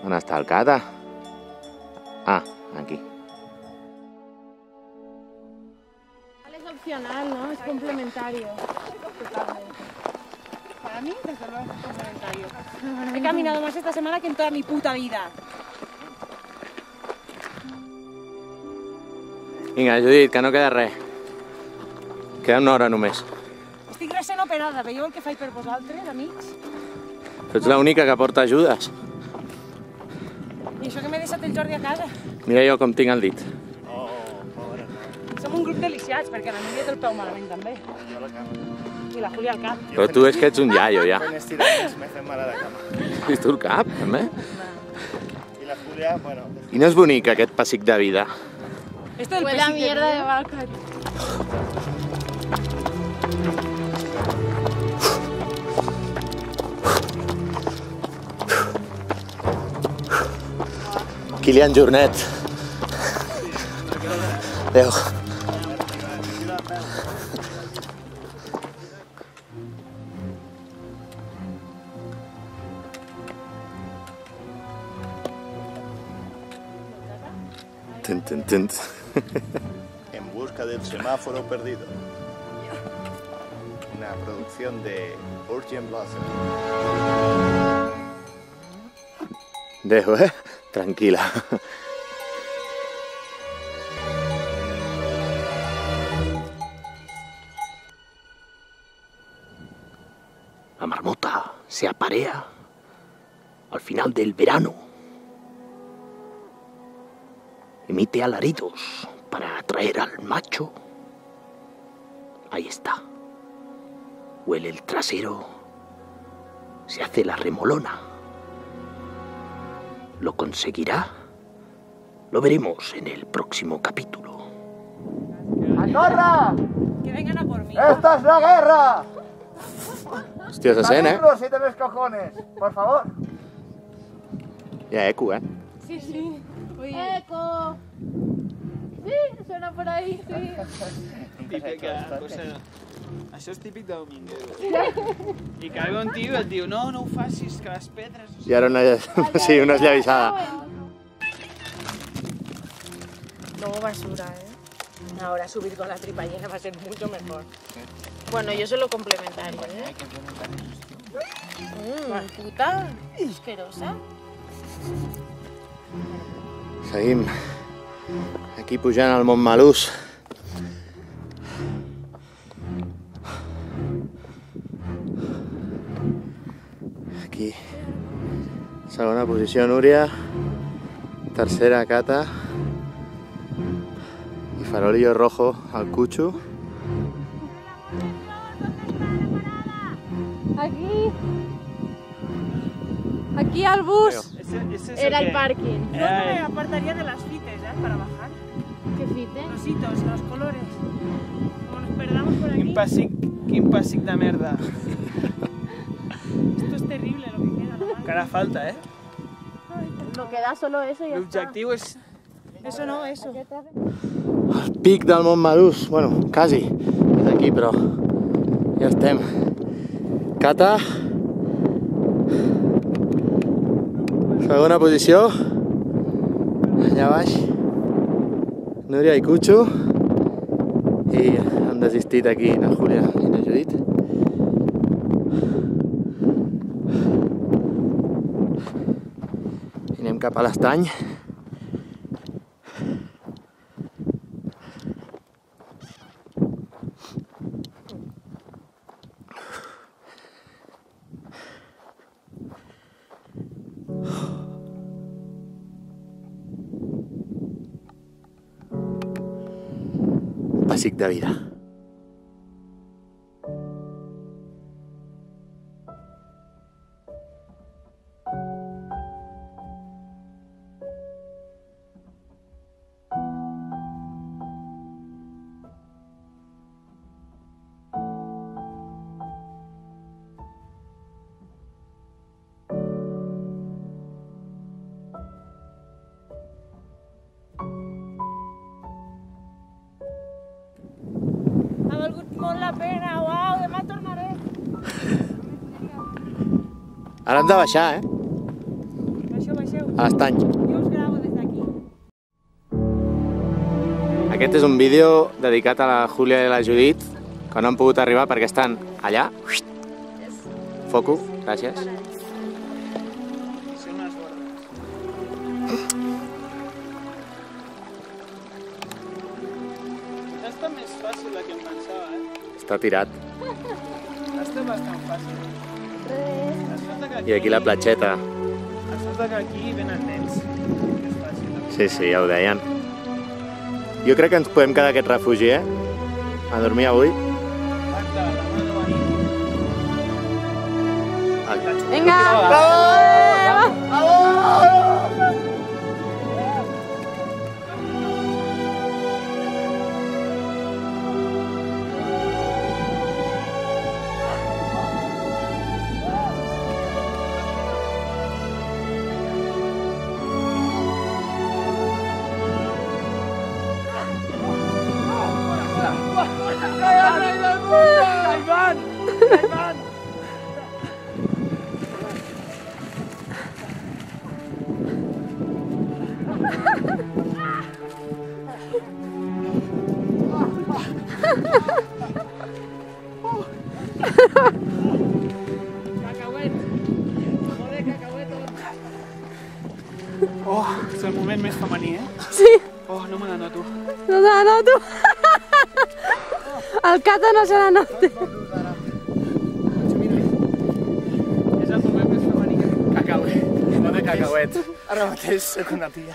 On està el Cata? Ah, aquí. Es opcional, ¿no? Es complementario. Totalmente. Para mí, desde luego, es complementario. He caminado más esta semana que en toda mi puta vida. Vinga, Judit, que no queda res. Queda una hora només. Estic recent operada, veieu el que faig per vosaltres, amics? Tu ets l'única que porta ajudes. I això que m'he deixat el Jordi a casa. Mira jo com tinc el dit. Som un grup de lisiats, perquè la Núria té el peu malament també. I la Júlia al cap. Però tu és que ets un iaio, ja. Fent estiraments me fem mala de cama. I tu el cap, també? I la Júlia, bueno... I no és bonic aquest pessic de vida? Esto del Huele a pesic mierda de de vaca. Kilian Jornet. Adéu. Tin. En busca del semáforo perdido. Una producción de Urgent Blossom. Dejo, tranquila. La marmota se aparea al final del verano. Emite alaridos para atraer al macho. Ahí está. Huele el trasero. Se hace la remolona. ¿Lo conseguirá? Lo veremos en el próximo capítulo. ¡Acorra! Que vengan a por mí. ¡Esta es la guerra! Hòstia, se sent, Si tenés cojones, por favor. Hi ha eco, Sí, sí. Oye, ¡Eco! Sí, suena por ahí, sí. Típica cosa... Això és típic del Mingueu. I que ve un tio i et diu no ho facis, que les pedres... I ara sí, una esllavissada. Luego basura, ahora subir con la tripa llena va a ser mucho mejor. Bueno, yo solo complementario, puta asquerosa. Seguim aquí pujant al Montmelús. Aquí, segona posició Núria, tercera Cata i farolillo rojo al Cucho. Aquí al bus. Ese es Era el que- parking. Yo me apartaría de las fites, para bajar. ¿Qué fite? Los hitos, los colores. Como nos perdamos por aquí. Quin pàssic de merda. Esto es terrible lo que queda. La Encara falta, No queda solo eso y ya está. L'objectiu és... Eso no, eso. El pic del Montmelús, bueno, quasi, és aquí, però ja estem. Cata, segona posició, allà baix, Núria i Cucho, i han desistit aquí la Júlia i la Judit. I anem cap a l'estany. Bàsic de vida. Ha valgut molt la pena, uau, demà tornaré. Ara hem de baixar, Baixeu, baixeu. a l'estany. Jo us gravo des d'aquí. Aquest és un vídeo dedicat a la Júlia i la Judit, que no han pogut arribar perquè estan allà. Foco, gràcies. Són unes bordes. Està més fàcil del que em pensava, Està tirat. Està bastant fàcil. I aquí la platgeta. Es nota que aquí venen nens. És fàcil. Sí, sí, ja ho deien. Jo crec que ens podem quedar aquest refugi, A dormir avui. Exacte, la mà no venir. Vinga! Oh, és el moment més femení, Sí, Oh, no me la noto. no se la noto. El Cata no se la nota. És el moment més femení que... Cacauet. No de cacauet. Ara mateix soc una tia.